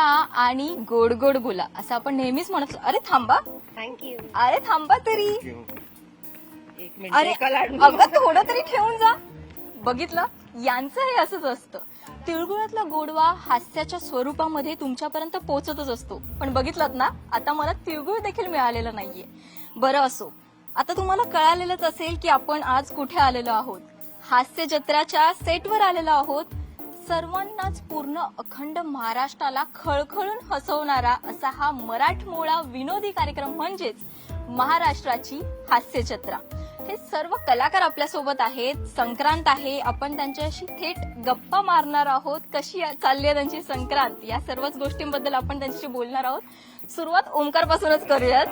या आणि गोड गोड बोला असं आपण नेहमीच म्हणत. अरे थांबा, थँक्यू. अरे थांबा तरी. एक मिनिट अरे एका लाडू अगं थोडं तरी ठेवून जा. बघितलं, यांचं हे असंच असतं. तिळगुळातला गोडवा हास्याच्या स्वरूपामध्ये तुमच्यापर्यंत पोहोचतच असतो. पण बघितलं ना, आता मला तिळगुळ देखील मिळालेला नाहीये. बरं असो, आता तुम्हाला कळालेलंच असेल की आपण आज कुठे आलेलो आहोत. हास्य जत्राच्या सेटवर आलेलो आहोत. सर्वांनाच पूर्ण अखंड महाराष्ट्राला खळखळून हसवणारा असा हा मराठमोळा विनोदी कार्यक्रम म्हणजेच महाराष्ट्राची हास्य जत्रा. हे सर्व कलाकार आपल्यासोबत आहेत. संक्रांत आहे, आपण त्यांच्याशी थेट गप्पा मारणार आहोत. कशी चालली आहे त्यांची संक्रांत, या सर्वच गोष्टींबद्दल आपण त्यांच्याशी बोलणार आहोत. सुरुवात ओमकार पासूनच करूयात.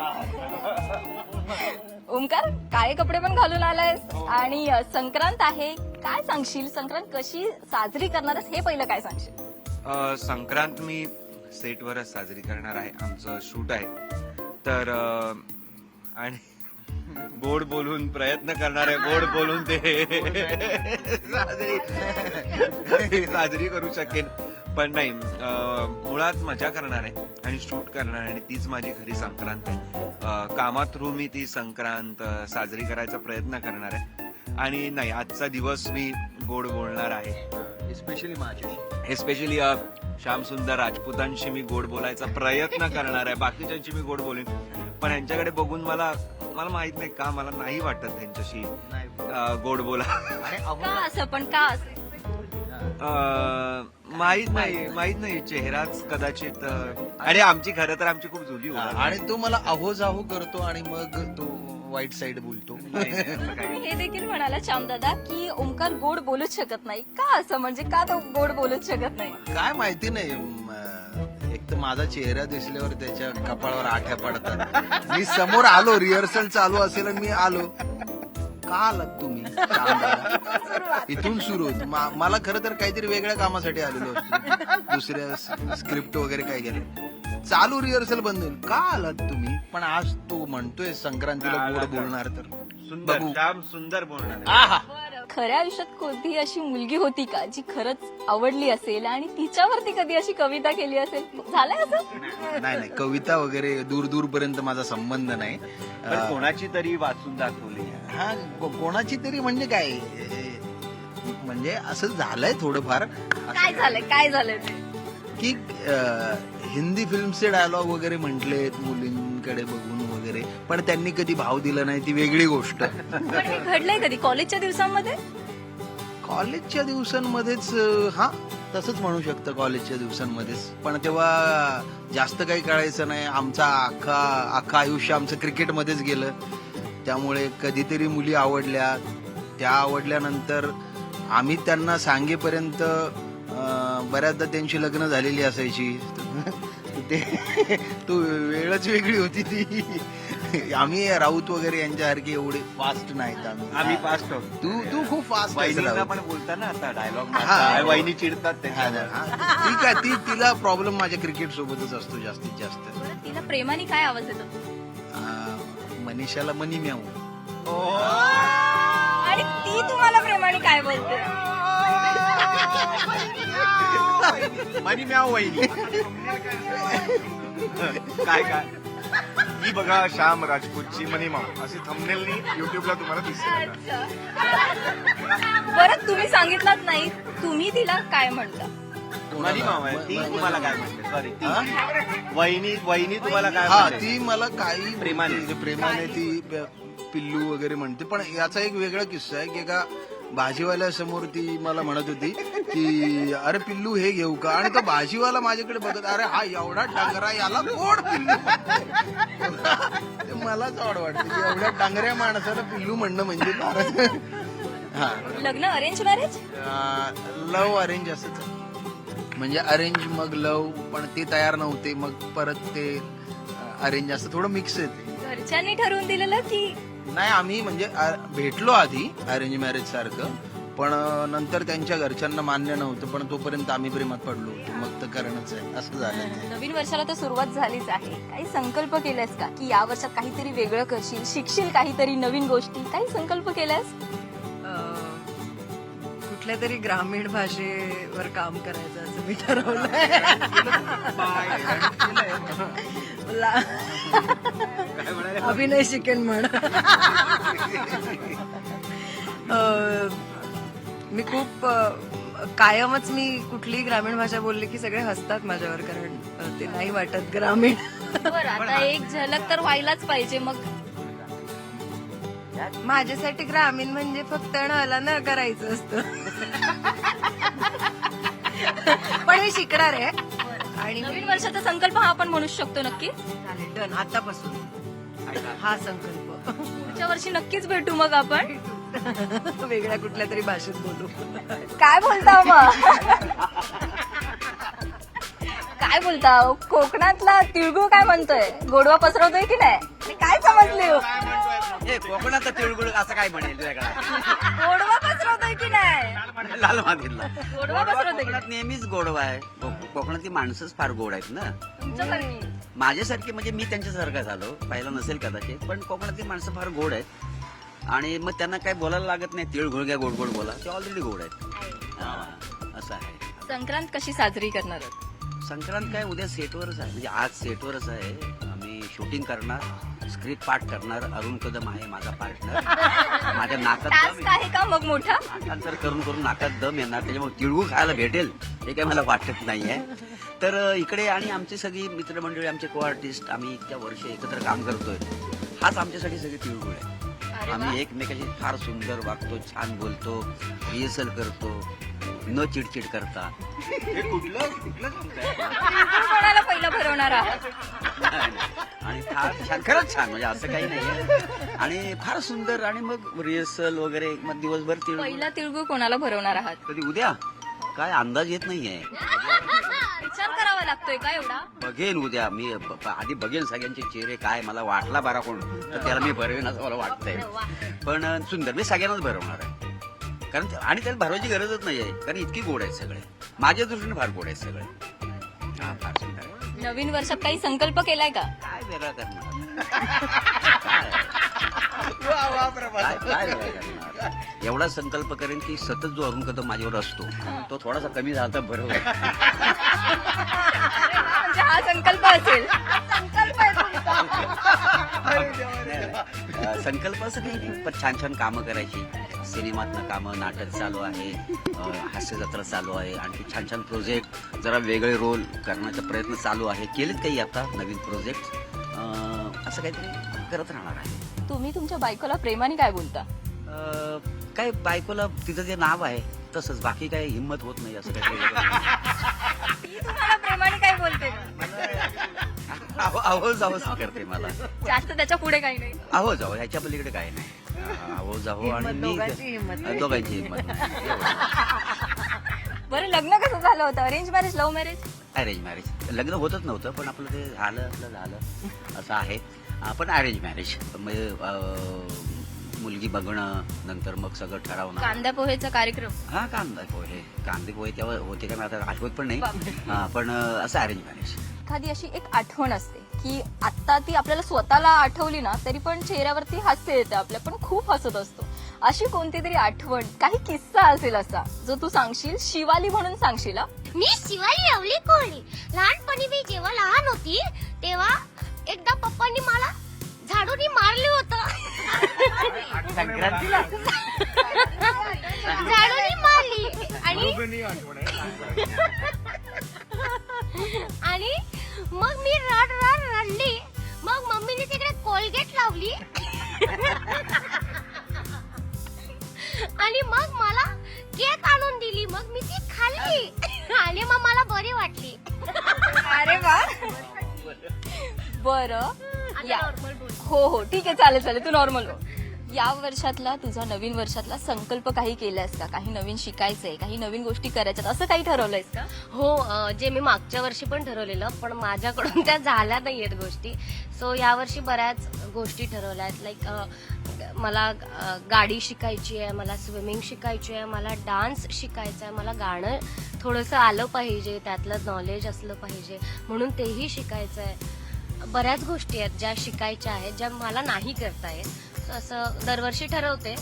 ओमकार, काळे कपडे पण घालून आलायस आणि संक्रांत आहे, काय सांगशील? संक्रांत कशी साजरी करणार आहेस हे पहिलं काय सांगशील? संक्रांत मी सेटवरच साजरी करणार आहे. आमचं शूट आहे तर आणि गोड बोलून प्रयत्न करणार आहे. गोड बोलून ते साजरी करू शकेन, पण नाही, मुळात मजा करणार आहे आणि शूट करणार आहे आणि तीच माझी खरी संक्रांत आहे. कामा थ्रू मी ती संक्रांत साजरी करायचा प्रयत्न करणार आहे. आणि नाही, आजचा दिवस मी गोड बोलणार आहे. स्पेशली माझ्याशी, स्पेशली श्याम सुंदर राजपूतांशी मी गोड बोलायचा प्रयत्न करणार आहे. बाकीच्यांशी मी गोड बोलेन, पण यांच्याकडे बघून मला माहित नाही का, मला नाही वाटत त्यांच्याशी गोड बोला. का असं, पण का असं? माहित नाही, चेहराच कदाचित. आणि आमची खरं तर आमची खूप जुली ओळख आहे. आणि तो मला अहो जाहो करतो आणि मग तो वाईट साईड बोलतो. आणि हे देखील म्हणाला श्यामदादा की ओमकार गोड बोलूच शकत नाही. का असं, म्हणजे का तो गोड बोलूच शकत नाही? काय माहिती नाही, एक तर माझा चेहरा दिसल्यावर त्याच्या कपाळावर आठ्या पडतात. मी समोर आलो, रिहर्सल चालू असेल आणि मी आलो, का आलात तुम्ही? इथून सुरू होत. मला खरं तर काहीतरी वेगळ्या कामासाठी आलेलो असतो, दुसऱ्या स्क्रिप्ट वगैरे काय केलं, चालू रिहर्सल बंद होईल, का आलात तुम्ही? पण आज तू म्हणतोय संक्रांतीला गोड बोलणार, तर सुंदर, बघू. श्याम सुंदर बोलणार. आहा, खऱ्या आयुष्यात कोणती अशी मुलगी होती का जी खरंच आवडली असेल आणि तिच्यावरती कधी अशी कविता केली असेल? झालंय असं? नाही, कविता वगैरे दूर दूर पर्यंत माझा संबंध नाही. पण कोणाची तरी वाचून दाखवली. हा, कोणाची तरी म्हणजे काय, म्हणजे असं झालंय थोडंफार. काय झालंय ते? की हिंदी फिल्मचे डायलॉग वगैरे म्हटलेत मुलींकडे बघून वगैरे, पण त्यांनी कधी भाव दिला नाही, ती वेगळी गोष्ट. पण हे घडलंय कधी कॉलेजच्या दिवसांमध्ये? कॉलेजच्या दिवसांमध्येच, हा तसंच म्हणू शकतं, कॉलेजच्या दिवसांमध्येच. पण तेव्हा जास्त काही कळायचं नाही. आमचा अख्खा आयुष्य आमचं क्रिकेटमध्येच गेलं. त्यामुळे कधीतरी मुली आवडल्या, त्या आवडल्यानंतर आम्ही त्यांना सांगेपर्यंत बऱ्याचदा त्यांची लग्न झालेली असायची. तो वेळच वेगळी होती ती. आम्ही राऊत वगैरे यांच्यासारखे एवढे फास्ट नाहीत आम्ही फास्ट आहोत. तू खूप फास्ट वहिनीला पण बोलताना आता डायलॉग वहिनी चिडतात त्याच्यावर. ठीक आहे, तिला प्रॉब्लेम माझ्या क्रिकेट सोबतच असतो जास्तीत जास्त. बरं, तिला प्रेमाने काय आवाज येतो? मनीषाला मनी म्याऊ. आणि ती तुम्हाला प्रेमाने काय बोलते? मनी म्याव वहिनी. काय ही बघा, श्याम राजपूतची मनी माव अशी थंबनेलनी युट्यूबला तुम्हाला दिसेल. बरं, तुम्ही सांगितलं नाही, तुम्ही तिला काय म्हणता? मनी माव आहे ती. तुम्हाला काय म्हणते? सॉरी, वहिनी तुम्हाला काय हा, म्हणते? ती मला काही प्रेमाने ती पिल्लू वगैरे म्हणते. पण याचा एक वेगळा किस्सा आहे की एका भाजीवाल्यासमोर ती मला म्हणत होती की अरे पिल्लू हे घेऊ का, आणि तो भाजीवाला माझ्याकडे बघत, अरे हा एवढा डांगरा, याला गोड पिल्लू. मलाच आवड वाटते की एवढ्या डांगऱ्या माणसाला पिल्लू म्हणणं म्हणजे फारच. हा, लग्न अरेंज मॅरेज? लव्ह अरेंज असंच, म्हणजे अरेंज मग लव्ह, पण ते तयार नव्हते, मग परत ते अरेंज, असं थोडं मिक्स येते. घरच्यांनी ठरवून दिलेलं की नाही, आम्ही म्हणजे भेटलो आधी अरेंज मॅरेज सारखं, पण नंतर त्यांच्या घरच्यांना मान्य नव्हतं, पण तोपर्यंत आम्ही प्रेमात पडलो होतो, मग तर करणंच आहे, असं झालं ते. नवीन वर्षाला तर सुरुवात झालीच आहे. काही संकल्प केलायस का की या वर्षात काहीतरी वेगळं करशील, शिकशील काहीतरी नवीन गोष्टी, काही संकल्प केलायस? कुठल्या तरी ग्रामीण भाषेवर काम करायचं असं मी ठरवलंय. अभिनय शिकेन म्हण. मी खूप कायमच मी कुठलीही ग्रामीण भाषा बोलली की सगळे हसतात माझ्यावर, कारण ते नाही वाटत ग्रामीण. बरं आता एक झलक तर व्हायलाच पाहिजे मग. माझ्यासाठी ग्रामीण म्हणजे फक्त णला न करायचं असतं. पण मी शिकणार आहे आणि नवीन वर्षाचा संकल्प हा आपण म्हणू शकतो नक्की. चालेल, डन. आतापासून हा संकल्प. पुढच्या वर्षी नक्कीच भेटू मग आपण. वेगळ्या कुठल्या तरी भाषेत बोलू. काय बोलता मग? काय बोलता? कोकणातला तिळगुळ काय म्हणतोय? गोडवा पसरवतोय की नाही? आणि काय समजले हो? कोकणात तिळगुळ असं काय म्हणेल वेगळा? गोडवा पसरवतोय की नाही? लाल मातीला गोडवा पसरवतोय की कोकणात नेहमीच गोडवा आहे. कोकणातली माणसंच फार गोड आहेत ना. तुमच्यासारखी. माझ्यासारखे म्हणजे मी त्यांच्यासारखा झालो, पाहिलं नसेल कदाचित, पण कोकणातली माणसं फार गोड आहेत. आणि मग त्यांना काय बोलायला लागत नाही, तिळगुळ घ्या गोड गोड बोला, ते ऑलरेडी गोड आहेत. असं आहे. संक्रांत कशी साजरी करणार आहोत? संक्रांत काय उद्या सेटवरच आहे, म्हणजे आज सेटवरच आहे. आम्ही शूटिंग करणार, स्क्रिप्ट पाठ करणार. अरुण कदम आहे माझा पार्टनर. माझ्या नाकात दम टास्क आहे का मग मोठा? तर करून करून नाकात दम येणार, त्याच्यामुळे तिळगुळ खायला भेटेल हे काय मला वाटत नाहीये. तर इकडे आणि आमची सगळी मित्रमंडळी, आमचे को आर्टिस्ट, आम्ही इतक्या वर्ष एकत्र काम करतोय. हाच आमच्यासाठी सगळे तिळगुळ आहे. आम्ही एकमेकाशी फार सुंदर वागतो, छान बोलतो, रिहर्सल करतो, न चिडचिड करता. कोणाला पहिला भरवणार आहात? आणि फार छान, खरंच छान, म्हणजे असं काही नाहीये. आणि फार सुंदर. आणि मग रिहर्सल वगैरे, मग दिवसभर तिळगुळ. पहिला तिळगुळ कोणाला भरवणार आहात? कधी उद्या काय अंदाज येत नाहीये. विचार करावा लागतोय का एवढा? बघेन उद्या मी, आधी बघेन सगळ्यांचे चेहरे काय. मला वाटला बारा कोण तर त्याला मी भरवेन असं मला वाटतंय. पण सुंदर मी सगळ्यांनाच भरवणार आहे. कारण आणि त्याला भरवायची गरजच नाहीये, कारण इतकी गोड आहेत सगळे. माझ्या दृष्टीने फार गोड आहेत सगळे. हा, फार सुंदर आहे. नवीन वर्षात काही संकल्प केलाय का? काय वेगळा करणार? काय वेगळा करणार? एवढा संकल्प करेन की सतत जो अरुण कदम माझ्यावर असतो तो थोडासा कमी झाला तर बरोबर. म्हणजे हा संकल्प असेल. संकल्प आहे तुमचा. संकल्प असं काही नाही, पण छान छान कामं करायची. सिनेमातनं कामं, नाटक चालू आहे, हास्य जत्रा चालू आहे, आणखी छान छान प्रोजेक्ट, जरा वेगळे रोल करण्याचा प्रयत्न चालू आहे. केलेत काही आता नवीन प्रोजेक्ट. असं काहीतरी करत राहणार आहे. तुम्ही तुमच्या बायकोला प्रेमाने काय बोलता? काय बायकोला तिचं जे नाव आहे तसंच, बाकी काय हिंमत होत नाही असं काही. ती तुम्हाला प्रेमाने काय बोलते? अहो जावं करते मला. जास्त त्याच्या पुढे काही नाही. अहो जावं, ह्याच्या पलीकडे काय नाही. अहो जावं आणि मी दोघांची हिंमत. बरं लग्न कसं झालं होतं? Arrange marriage, love marriage? Arrange marriage. लग्न होतच नव्हतं, पण आपलं ते झालं असं आहे. पण अरेंज मॅरेज म्हणजे मुलगी बघणं, नंतर मग सगळं ठरवणं. कांदा पोहेचा कार्यक्रम? हा, कांदे पोहे तेव्हा होते का आता आठवत पण नाही. पण असं अरेंज मॅरेज. एखादी अशी एक आठवण असते की आता ती आपल्याला स्वतःला आठवली ना तरी पण चेहऱ्यावरती हास्य येतं, आपल्या पण खूप हसत असतो. अशी कोणती तरी आठवण, काही किस्सा असेल असा जो तू सांगशील, शिवाली म्हणून सांगशील? मी शिवाली रवली कोहली. लहानपणी मी जेव्हा लहान होती तेव्हा एकदा पप्पांनी मला झाडूनी मारले होतं. संक्रांतीला झाडूनी मारली आणि मग मी रडली. मग मम्मीने तिकडे कोलगेट लावली आणि मग मला केक आणून दिली. मग मी ती खाल्ली आणि मग मला बरी वाटली. अरे वा. बरं हो ठीक आहे, चालेल तू नॉर्मल हो. या वर्षातला तुझा नवीन वर्षातला संकल्प काही केलायस का? काही नवीन शिकायचंय, काही नवीन गोष्टी करायच्यात, असं काही ठरवलंयस का? हो, जे मी मागच्या वर्षी पण ठरवलेलं, पण माझ्याकडून त्या झाल्या नाहीयेत गोष्टी. सो यावर्षी बऱ्याच गोष्टी ठरवल्या आहेत. लाईक मला गाडी शिकायची आहे, मला स्विमिंग शिकायची आहे, मला डान्स शिकायचा आहे, मला गाणं थोडंसं आलं पाहिजे, त्यातलं नॉलेज असलं पाहिजे म्हणून तेही शिकायचं आहे. बऱ्याच गोष्टी आहेत ज्या शिकायच्या आहेत, ज्या मला नाही करता येत. असं दरवर्षी ठरवते,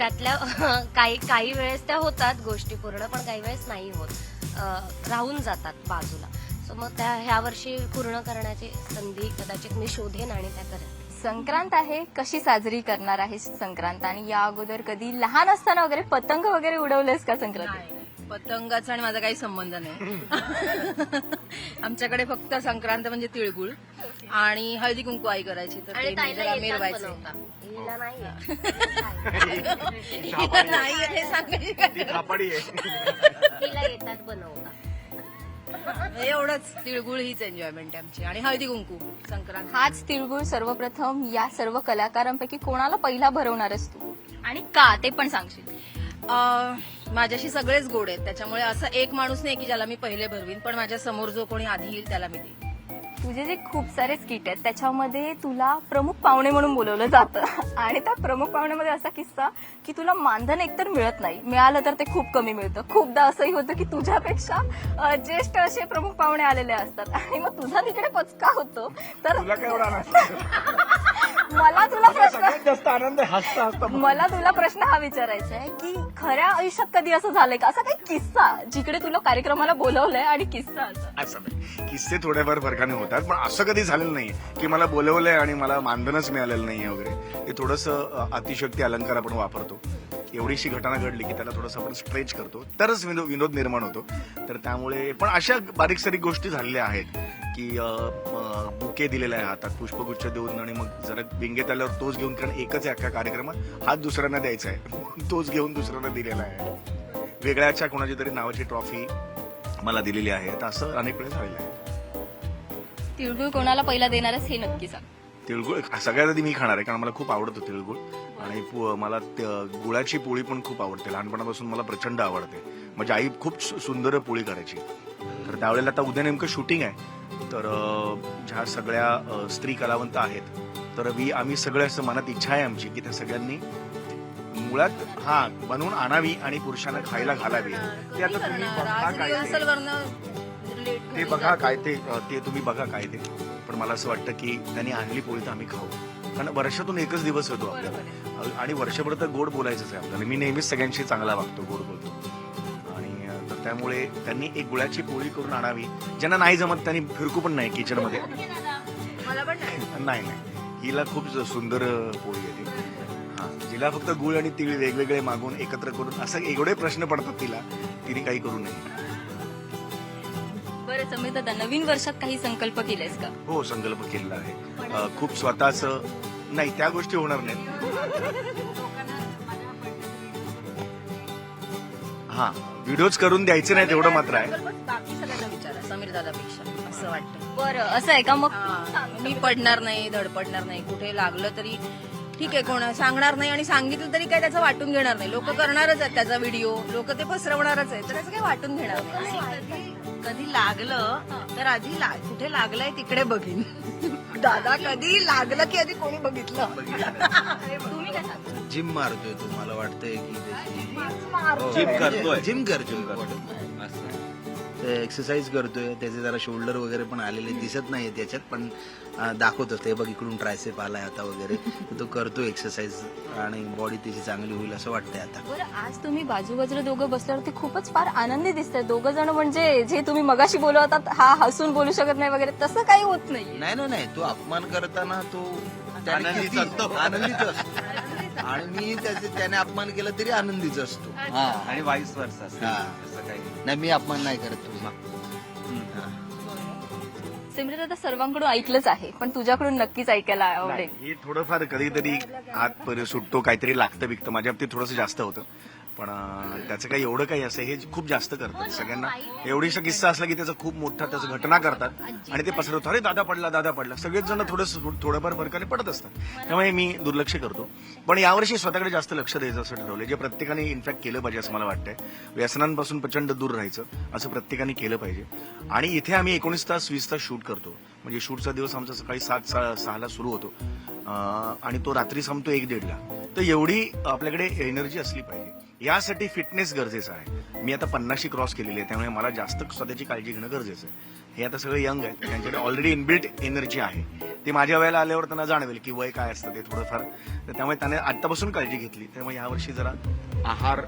त्यातल्या काही वेळेस त्या होतात गोष्टी पूर्ण, पण काही वेळेस नाही होत, राहून जातात बाजूला. सो मग त्या ह्या वर्षी पूर्ण करण्याची संधी कदाचित मी शोधेन आणि त्या करेन. संक्रांत आहे, कशी साजरी करणार आहे संक्रांत? आणि या अगोदर कधी लहान असताना वगैरे पतंग वगैरे उडवलेस का संक्रांत? पतंगाचा आणि माझा काही संबंध नाही. आमच्याकडे फक्त संक्रांत म्हणजे तिळगुळ आणि हळदी कुंकू आई करायची, तर आणि ते ताईला जरा येतात मिरवायचे. बनवता. हिला नाहीये. नाही हे सांगायची हिला येतात बनवता. एवढंच. तिळगुळ हीच एन्जॉयमेंट आहे आमची आणि हळदी कुंकू संक्रांत. हाच तिळगुळ सर्वप्रथम या सर्व कलाकारांपैकी कोणाला पहिला भरवणारच तू, आणि का ते पण सांगशील? माझ्याशी सगळेच गोड आहेत, त्याच्यामुळे असं एक माणूस नाही की ज्याला मी पहिले भरवीन, पण माझ्या समोर जो कोणी आधी येईल त्याला मी देईन. तुझे जे खूप सारे स्किट आहेत त्याच्यामध्ये तुला प्रमुख पाहुणे म्हणून बोलवलं जातं आणि त्या प्रमुख पाहुण्यामध्ये असा किस्सा की तुला मानधन एकतर मिळत नाही, मिळालं तर ते खूप कमी मिळतं. खूपदा असंही होतं की तुझ्यापेक्षा ज्येष्ठ असे प्रमुख पाहुणे आलेले असतात आणि मग तुझा तिकडे पचका होतो. तर मला तुला प्रश्न हा विचारायचा आहे की खऱ्या आयुष्यात कधी असं झालंय का, असा काही किस्सा जिकडे तुला कार्यक्रमाला बोलवलंय आणि किस्सा असा? असं नाही, किस्से थोड्याफार फरकाने होतात, पण असं कधी झालेलं नाही की मला बोलवलंय आणि मला मानधनच मिळालेलं नाहीये वगैरे. ते थोडंसं अतिशक्ती अलंकार आपण वापरतो. एवढीशी घटना घडली की त्याला थोडंसं आपण स्ट्रेच करतो, तरच विनोद निर्माण होतो. तर त्यामुळे पण अशा बारीक सारीक गोष्टी झालेल्या आहेत की बुके दिलेला आहे हातात, पुष्पगुच्छ देऊन, आणि मग जरा बिंगेत आल्यावर तोच घेऊन, कारण एकच आहे अख्खा कार्यक्रमात, हात दुसऱ्यांना द्यायचा आहे, तोच घेऊन दुसऱ्यांना दिलेला आहे. वेगळ्याच्या कोणाची तरी नावाची ट्रॉफी मला दिलेली आहे. तर असं अनेक वेळेस झालेलं आहे. तिळगुळ कोणाला पहिला देणारच हे नक्की सांग. तिळगुळ सगळ्यात आधी मी खाणार आहे, कारण मला खूप आवडतं तिळगुळ. आणि मला गुळाची पोळी पण खूप आवडते, लहानपणापासून मला प्रचंड आवडते. माझी आई खूप सुंदर पोळी करायची. तर त्यावेळेला आता उद्या नेमकं शूटिंग आहे, तर ज्या सगळ्या स्त्री कलावंत आहेत, तर आम्ही सगळं असं मनात इच्छा आहे आमची की त्या सगळ्यांनी मुळात बनवून आणावी आणि पुरुषांना खायला घालावी. ते आता तुम्ही बघा काय ते बघा काय ते तुम्ही बघा काय ते. पण मला असं वाटतं की त्यांनी आणली पोळी तर आम्ही खाऊ, कारण वर्षातून एकच दिवस होतो आपल्याला, आणि वर्षभर तर गोड बोलायचंच आहे आपल्याला. मी नेहमीच सगळ्यांशी चांगला वागतो, गोड बोलतो. आणि तर त्यामुळे त्यांनी एक गुळाची पोळी करून आणावी. ज्यांना नाही जमत त्यांनी फिरकू पण नाही किचनमध्ये. मला पण नाही. नाही, हिला खूप सुंदर पोळी आहे ती. जिला फक्त गुळ आणि तीळ वेगवेगळे मागून एकत्र करून असं एवढे प्रश्न पडतात तिला, तिने काही करू नये. बरं समीर दादा, नवीन वर्षात काही संकल्प केलेस का? हो, संकल्प केलेला आहे. खूप स्वतःच नाही, त्या गोष्टी होणार नाहीत. व्हिडिओज करून द्यायचे नाही तेवढं मात्र आहे. बाकी सगळ्यांना विचारा समीर दादापेक्षा, असं वाटतं. बरं, असं आहे का? मग मी पडणार नाही, धडपडणार नाही. कुठे लागलं तरी ठीक आहे, कोण सांगणार नाही, आणि सांगितलं तरी काय त्याचं वाटून घेणार नाही. लोक करणारच आहेत त्याचा व्हिडिओ, लोक ते पसरवणारच आहेत, तर त्याचं काही वाटून घेणार नाही. कधी लागलं तर आधी कुठे लागलंय तिकडे बघीन. दादा कधी लागलं की आधी कोणी बघितलं. तुम्ही काय सांगता? जिम मारतोय तो, मला वाटतंय की जिम करतोय. जिम एक्सरसाइज करतोय. त्याचे जरा शोल्डर वगैरे पण आलेले दिसत नाहीये त्याच्यात, पण दाखवत असते बघ इकडून ट्रायसेप आलाय आता वगैरे. तो करतो एक्सरसाइज आणि बॉडी त्याची चांगली होईल असं वाटतंय आता. बरं, आज तुम्ही बाजूबाजूला दोघं बसल्यावर ते खूपच फार आनंदी दिसतात दोघं जण. म्हणजे जे तुम्ही मगाशी बोलवतात हा हसून बोलू शकत नाही वगैरे, तसं काही होत नाही. नाही, तो अपमान करताना तो आनंदीच असतो. आनंदीच असतो, आणि मी त्याने अपमान केला तरी आनंदीच असतो. आणि वाईस वर्षा असं काही नाही, मी अपमान नाही करत तुझा. सिमरन आता सर्वांकडून ऐकलंच आहे, पण तुझ्याकडून नक्कीच ऐकायला आवडेल. हे थोडंफार कधीतरी हात सुटतो, काहीतरी लागतं बिकतं. माझ्या बाबतीत थोडंसं जास्त होतं, पण त्याचं काही एवढं काही असं हे खूप जास्त करतात सगळ्यांना. एवढीसा किस्सा असला की त्याचा खूप मोठा त्याचं घटना करतात आणि ते पसरवतात. अरे दादा पडला. सगळेच जण थोडंफार फरकाने पडत असतात, त्यामुळे मी दुर्लक्ष करतो. पण यावर्षी स्वतःकडे जास्त लक्ष द्यायचं असं ठरवलं, जे प्रत्येकाने इनफॅक्ट केलं पाहिजे असं मला वाटतंय. व्यसनांपासून प्रचंड दूर राहायचं असं प्रत्येकाने केलं पाहिजे. आणि इथे आम्ही 19 तास 20 तास शूट करतो. म्हणजे शूटचा दिवस आमचा सकाळी 7-6 सुरू होतो आणि तो रात्री संपतो 1-1:30ला. तर एवढी आपल्याकडे एनर्जी असली पाहिजे. यासाठी फिटनेस गरजेचं आहे. मी आता 50शी क्रॉस केलेली आहे, त्यामुळे मला जास्त स्वतःची काळजी घेणं गरजेचं आहे. हे आता सगळे यंग आहेत, त्यांच्याकडे ऑलरेडी इनबिल्ट एनर्जी आहे. ते माझ्या वेळेला आल्यावर त्यांना जाणवेल की वय काय असतं ते थोडंफार. तर त्यामुळे त्याने आतापासून काळजी घेतली. त्यामुळे यावर्षी जरा आहार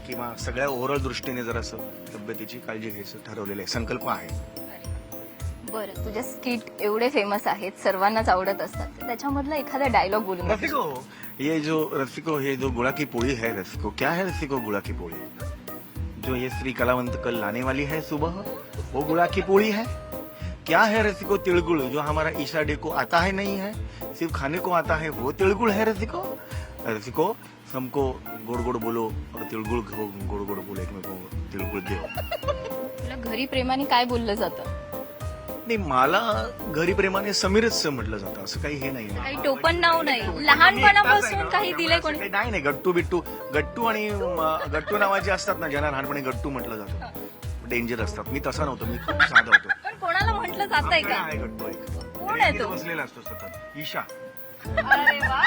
किंवा सगळ्या ओव्हरऑल दृष्टीने जरासं तब्येतीची काळजी घ्यायचं ठरवलेलं आहे, संकल्प आहे. बरं, तुझ्या स्किट एवढे फेमस आहेत, सर्वांनाच आवडत असतात, तर त्याच्यामधला एखादा डायलॉग बोलून दाखव. रसिको ये जो गुड़ा की पोड़ी है रसिको, क्या है रसिको गुड़ा की पोड़ी? जो ये श्री कलावंत कल लाने वाली है सुबह, वो गुड़ा की पोड़ी है. क्या है रसिको तिलगुड़, जो हमारा ईशा डे को आता है नहीं है, सिर्फ खाने को आता है, वो तिलगुड़ है रसिको. रसिको हमको गोड गोड बोलो और तिलगुड़ घेऊ, गोड गोड बोलो एकमेको तिलगुड़ घेऊ. तुला घरी प्रेमाने काय बोललं जातं? नाही, मला घरी प्रेमाने समीरच म्हटलं जातं, असं काही हे नाही. काही टोपण नाव नाही, लहानपणापासून काही दिलंय कोणी? नाही नाही, गट्टू बिट्टू, गट्टू आणि गट्टू नावाचे असतात ना, ज्यांना लहानपणी गट्टू म्हटलं जातं, डेंजर असतात. मी तसा नव्हतो, मी खूप साधा होतो. पण कोणाला म्हटलं जातंय आपला का? आहे गट्टू एक. कोण आहे तो? बसलेला असतो सतत, ईशा. अरे वा.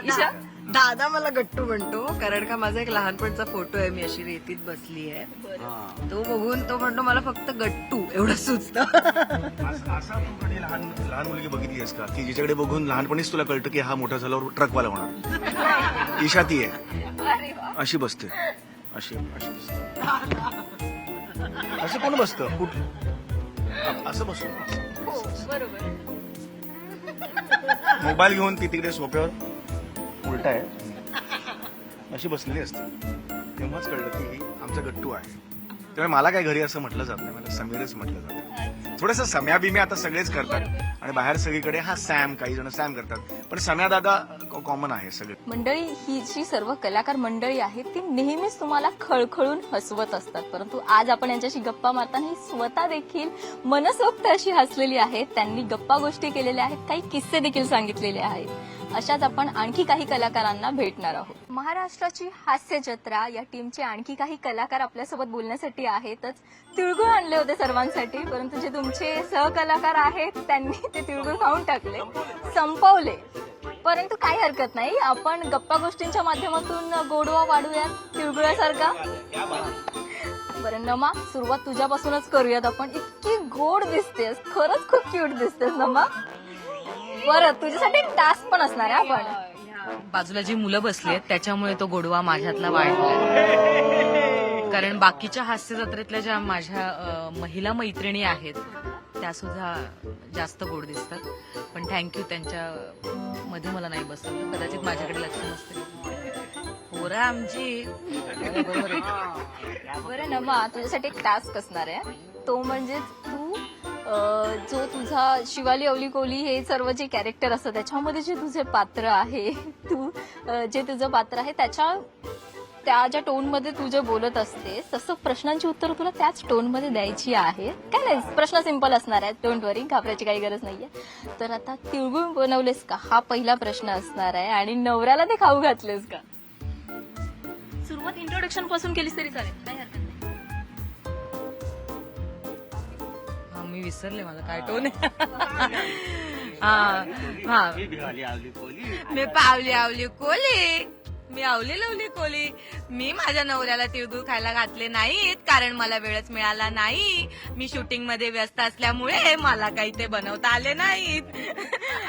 ईशा, दादा मला गट्टू म्हणतो, कारण का माझा एक लहानपणचा फोटो आहे, मी अशी रेतीत बसली आहे, तो बघून तो म्हणतो मला फक्त गट्टू एवढं सुचतं. असा तू कधी लहान लहान मुलगी बघितली आहेस का, की जिच्याकडे बघून लहानपणीच तुला कळतं की हा मोठा झाल्यावर ट्रकवाला होणार? ईशा ती आहे, अशी बसते, अशी अशी बसते. असं कोण बसतं? कुठं असं बसून बरोबर. मोबाईल घेऊन ती तिकडे सोप्यावर उलटा आहे, अशी बसलेली असते. तेव्हाच कळलं की ही आमचा गट्टू आहे. त्यामुळे मला काय घरी असं म्हटलं जात नाही, मला समीरच म्हटलं जातं. थोडंसं सम्या बिम्या आता सगळेच करतात आणि बाहेर सगळीकडे हा सॅम, काही जण सॅम करतात, पण सम्या दादा कॉमन आहे सगळे. मंडळी, ही जी सर्व कलाकार मंडळी आहेत ती नेहमीच तुम्हाला खळखळून हसवत असतात, परंतु आज आपण यांच्याशी गप्पा मारताना ही स्वतः देखील मनसोक्त अशी हसलेली आहेत. त्यांनी गप्पा गोष्टी केलेल्या आहेत, काही किस्से देखील सांगितलेले आहेत. अशाच आपण आणखी काही कलाकारांना भेटणार आहोत. महाराष्ट्राची हास्य जत्रा या टीमचे आणखी काही कलाकार आपल्यासोबत बोलण्यासाठी आहेतच. तिळगुळ आणले होते सर्वांसाठी, परंतु जे तुमचे सहकलाकार आहेत त्यांनी ते तिळगुळ खाऊन टाकले, संपवले. परंतु काही हरकत नाही, आपण गप्पा गोष्टींच्या माध्यमातून गोडवा वाढूयात तिळगुळासारखा. बरं नमा, सुरुवात तुझ्यापासूनच करूयात आपण. इतकी गोड दिसतेस, खरंच खूप क्यूट दिसतेस नमा. बरं, तुझ्यासाठी टास्क पण असणार आहे आपण. बाजूला जी मुलं बसली आहेत त्याच्यामुळे तो गोडवा माझ्यातला वाढला, कारण बाकीच्या हास्य जत्रेतल्या ज्या माझ्या महिला मैत्रिणी आहेत त्या सुद्धा जास्त गोड दिसतात. पण थँक्यू, त्यांच्या मध्ये मला नाही बसलं, कदाचित माझ्याकडे लक्ष नसते. पोरं आमची बरोबर आहे. बरं नमा, तुझ्यासाठी एक टास्क असणार आहे, तो म्हणजे तू जो तुझा शिवाली अवली कोली हे सर्व जे कॅरेक्टर असतं त्याच्यामध्ये जे तुझे पात्र आहे, तू जे तुझं पात्र आहे त्या ज्या टोनमध्ये तू जे बोलत असतेस तसं प्रश्नांची उत्तर तुला त्याच टोनमध्ये द्यायची आहे. काय नाही, प्रश्न सिंपल असणार आहेत, डोंट वरी, घाबरायची काही गरज नाहीये. तर आता तिळगुळ बनवलेस का, हा पहिला प्रश्न असणार आहे. आणि नवऱ्याला ते खाऊ घातलेस का? सुरुवात इंट्रोडक्शन पासून केलीस तरी चालेल, काही हरकत नाही. मी विसरले माझा काय टोन आहे. हा, मी पावली आवली कोली, मी आवली लवली कोली. मी माझ्या नवऱ्याला तिळगुळ खायला घातले नाहीत, कारण मला वेळच मिळाला नाही. मी शूटिंग मध्ये व्यस्त असल्यामुळे मला काही ते बनवता आले नाहीत.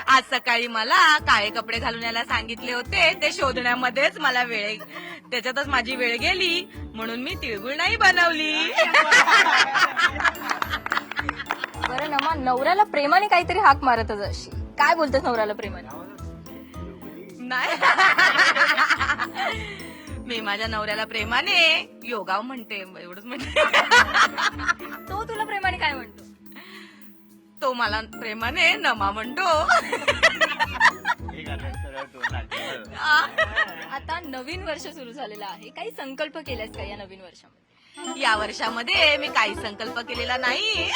आज सकाळी मला काळे कपडे घालून यायला सांगितले होते, ते शोधण्यामध्येच मला त्याच्यातच माझी वेळ गेली, म्हणून मी तिळगुळ नाही बनवली. बरं नमा, नवऱ्याला प्रेमाने काहीतरी हाक मारतच अशी, काय बोलतेस नवऱ्याला प्रेमाने? नाही, मी माझ्या नवऱ्याला प्रेमाने योगा म्हणते, एवढंच म्हणते. तो तुला प्रेमाने काय म्हणतो? तो मला प्रेमाने नमा म्हणतो. आता नवीन वर्ष सुरू झालेलं आहे, काही संकल्प केलास का या नवीन वर्षामध्ये? या वर्षामध्ये मी काही संकल्प केलेला नाही.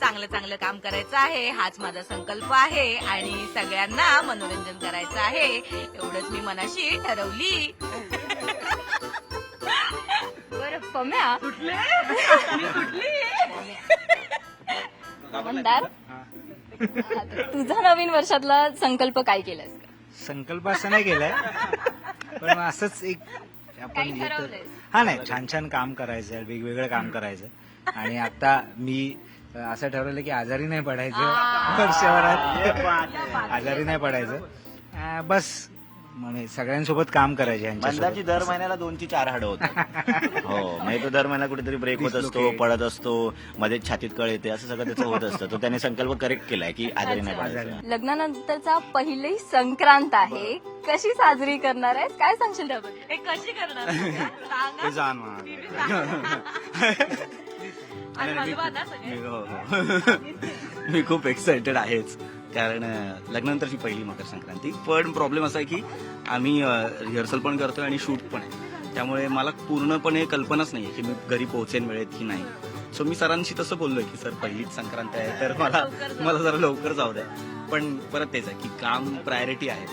चांगलं चांगलं काम करायचं आहे, हाच माझा संकल्प आहे. आणि सगळ्यांना मनोरंजन करायचं आहे, एवढंच मी मनाशी ठरवली. बरं पम्या, मंदार, तुझा नवीन वर्षातला संकल्प काय केलास का? संकल्प असं नाही केलाय, पण असंच एक आपण काही ठरवलंयस? हा नाही, छान छान काम करायचं, वेगवेगळं काम करायचं. आणि आता मी असं ठरवलं की आजारी नाही पडायचं वर्षभरात आजारी नाही पडायचं बस म्हणजे सगळ्यांसोबत काम करायचे यांच्यासोबत. मंदाची दर महिन्याला 2 ते 4 हाडं होतात. हो म्हणजे तो दर महिन्याला कुठेतरी ब्रेक होत असतो, पडत असतो, मध्ये छातीत कळ येते, असं सगळं त्याचं होत असतं. तो त्याने संकल्प करेक्ट केलाय की आजारी नाही पडायचं. लग्नानंतरचा पहिली संक्रांत आहे, कशी साजरी करणार आहेस, काय सांगशील त्याबद्दल? कशी करणार ते जाण मी खूप एक्साइटेड आहेच कारण लग्नानंतरची पहिली मकर संक्रांती. पण प्रॉब्लेम असा आहे की आम्ही रिहर्सल पण करतोय आणि शूट पण आहे, त्यामुळे मला पूर्णपणे कल्पनाच नाहीये की मी घरी पोहोचेन वेळेत की नाही. सो मी सरांशी तसं बोललोय की सर पहिलीच संक्रांत आहे तर मला जरा लवकर जाऊ द्या. पण परत तेच आहे की काम प्रायोरिटी आहे,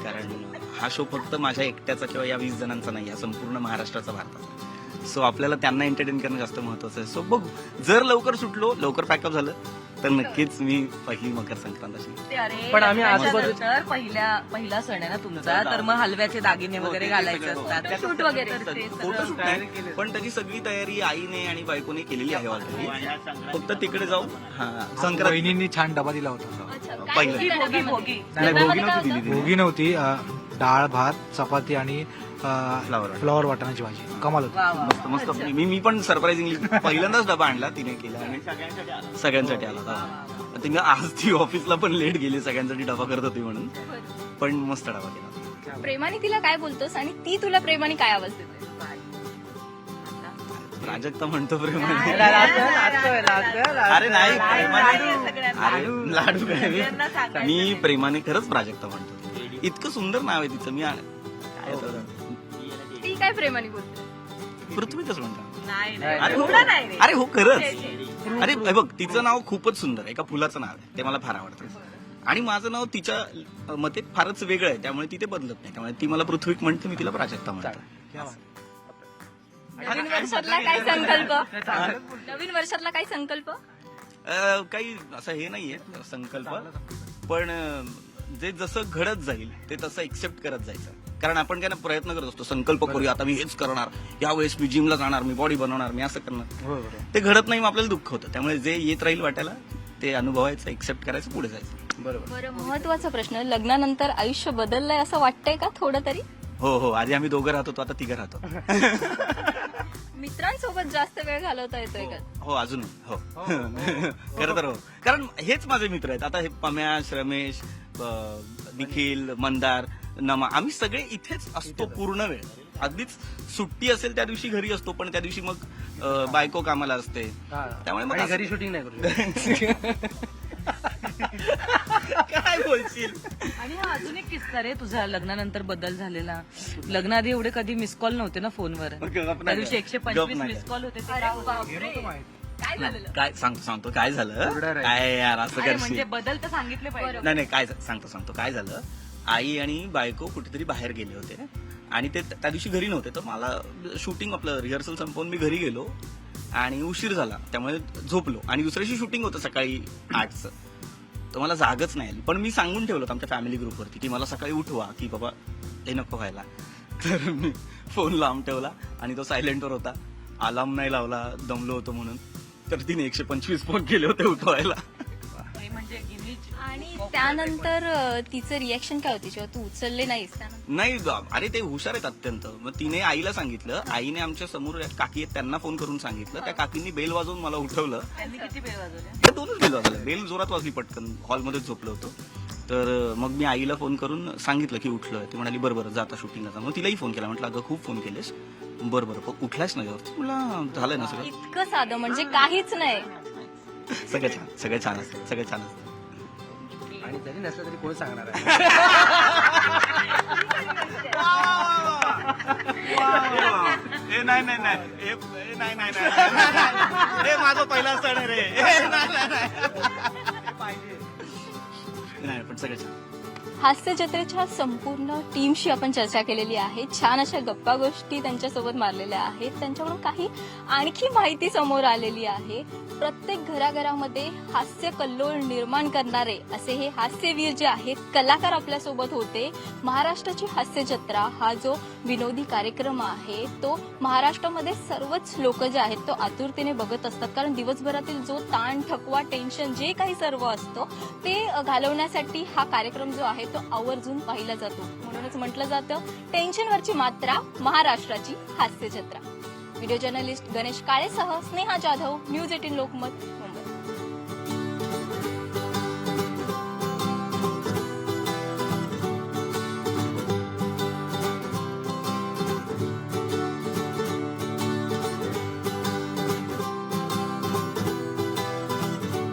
कारण हा शो फक्त माझ्या एकट्याचा किंवा या 20 जणांचा नाही, हा संपूर्ण महाराष्ट्राचा, भारताचा. सो आपल्याला त्यांना एंटरटेन करणं जास्त महत्वाचं आहे. सो बघू, जर लवकर सुटलो, लवकर पॅकअप झालं तर नक्कीच मी पहिली मकर संक्रांत असेल. पण आम्ही आजूबाजू पहिला सण आहे ना तुमचा, तर मग हलव्याचे दागिने वगैरे घालायचे असतात, शूट वगैरे फोटोशूट नाही, पण त्याची सगळी तयारी आईने आणि बायकोने केलेली आहे ऑलरेडी. फक्त तिकडे जाऊन संक्रांत वहिनींनी छान डबा दिला होता. पहिलं भोगी भोगी नव्हती डाळ भात चपाती आणि फ्लॉवर वाटाण्याची भाजी कमाल होती. मस्त मस्त. मी पण सरप्राइझिंगली पहिल्यांदाच डबा आणला, तिने केला आणि सगळ्यांसाठी आला होता. तिने आज ती ऑफिसला पण लेट गेली, सगळ्यांसाठी डबा करत होती म्हणून, पण मस्त डबा केला. प्रेमाने तिला काय बोलतोस आणि ती तुला प्रेमाने काय आवाज देते? प्राजक्ता म्हणतो प्रेमाने. अरे नाही प्रेमाने, अरे लाडू काय, मी प्रेमाने खरंच प्राजक्ता म्हणतो. इतकं सुंदर नाव आहे तिचं. मी काय होतं, ती काय प्रेमाने बोलते? पृथ्वीच म्हणतो. अरे हो खरंच. अरे बघ, तिचं नाव खूपच सुंदर आहे, एका फुलाचं नाव आहे, ते मला फार आवडतं. आणि माझं नाव तिच्या मते फारच वेगळं आहे, त्यामुळे ती ते बदलत नाही. त्यामुळे ती मला पृथ्वी म्हणते, मी तिला प्राजक्ता म्हणतो. नवीन वर्षातला काय संकल्प? नवीन वर्षातला काय संकल्प? काही असं हे नाहीये संकल्प, पण जे जसं घडत जाईल ते तसं एक्सेप्ट करत जायचं. कारण आपण काय ना प्रयत्न करत असतो, संकल्प करूया आता मी हेच करणार, यावेळेस मी जिमला जाणार, मी बॉडी बनवणार, मी असं करणार. ते घडत नाही, मग आपल्याला दुःख होतं. त्यामुळे जे येत राहील वाटायला ते अनुभवायचं, एक्सेप्ट करायचं, पुढे जायचं. बरं, महत्वाचा प्रश्न, लग्नानंतर आयुष्य बदललंय असं वाटतंय का थोडं तरी? हो, आधी आम्ही दोघं राहत होतो, आता तिघं राहतो. मित्रांसोबत जास्त वेळ घालवता येतोय का? हो, अजून हो. खरं तर हो, कारण हेच माझे मित्र आहेत. आता हे पम्याश, रमेश, निखिल, मंदार, नमा, आम्ही सगळे इथेच असतो पूर्ण वेळ. अगदीच सुट्टी असेल त्या दिवशी घरी असतो, पण त्या दिवशी मग बायको कामाला असते, त्यामुळे मग घरी शूटिंग नाही करू. काय बोलशील? आणि हा अजून एक किस्सा रे तुझा लग्नानंतर बदल झालेला. लग्नाआधी एवढे कधी मिस कॉल नव्हते ना फोनवर, त्या दिवशी 125 मिस कॉल होते. काय झालेलं? काय सांगतो काय झालं. काय यार असं म्हणजे करशील? बदल तर सांगितले पाहिजे. नाही काय सांगतो काय झालं. आई आणि बायको कुठेतरी बाहेर गेले होते आणि ते त्या दिवशी घरी नव्हते, तर मला शूटिंग आपलं रिहर्सल संपवून मी घरी गेलो आणि उशीर झाला, त्यामुळे झोपलो. आणि दुसऱ्या दिवशी शूटिंग होतं सकाळी 8चं, तर मला जागच नाही आली. पण मी सांगून ठेवलं होतं आमच्या फॅमिली ग्रुपवरती की मला सकाळी उठवा, की बाबा हे नको व्हायला. तर मी फोन लांब ठेवला आणि तो सायलेंटवर होता, अलार्म नाही लावला, दमलो होतो म्हणून. तर तिने 125 फोन केले होते उठवायला. आणि त्यानंतर तिचं रिएक्शन काय होती जेव्हा तू उचलले नाहीस? नाही अरे ते हुशार आहेत अत्यंत. मग तिने आईला सांगितलं, आईने आमच्या समोर काकी आहेत त्यांना फोन करून सांगितलं, त्या काकींनी बेल वाजवून मला उठवलं. त्यांनी किती वेळ वाजवल्या? त्या 2च बेल वाजवल्या. बेल जोरात वाजली पटकन, हॉलमध्येच झोपलो होतो. तर मग मी आईला फोन करून सांगितलं की उठलोय. ती म्हणाली बरं जाता शूटिंगला जा. मग तिलाही फोन केला, म्हटलं अगं खूप फोन केलेस, बरं उठलायस ना यावरती? तुला झालंय ना सगळं? इतकं साधं, म्हणजे काहीच नाही. सगळं छान असतं. आणि जरी नसलं तरी कोण सांगणार आहे? नाही माझा पहिला सण आहे रे. नाही पण सगळं छान. हास्य जत्रेच्या संपूर्ण टीमशी आपण चर्चा केलेली आहे. छान अशा गप्पा गोष्टी त्यांच्यासोबत मारलेल्या आहेत. त्यांच्याकडून काही आणखी माहिती समोर आलेली आहे. प्रत्येक घराघरामध्ये हास्य कल्लोळ निर्माण करणारे असे हे हास्यवीर जे आहेत कलाकार आपल्यासोबत होते. महाराष्ट्राची हास्य जत्रा हा जो विनोदी कार्यक्रम आहे तो महाराष्ट्रामध्ये सर्वच लोक जे आहेत तो आतुरतेने बघत असतात. कारण दिवसभरातील जो ताण, थकवा, टेन्शन जे काही सर्व असतं ते घालवण्यासाठी हा कार्यक्रम जो आहे तो आवर्जून पाहिला जातो. म्हणूनच म्हटलं जातं टेन्शनवरची मात्रा महाराष्ट्राची हास्य जत्रा. व्हिडिओ जर्नलिस्ट गणेश काळेसह स्नेहा जाधव, न्यूज 18 लोकमत.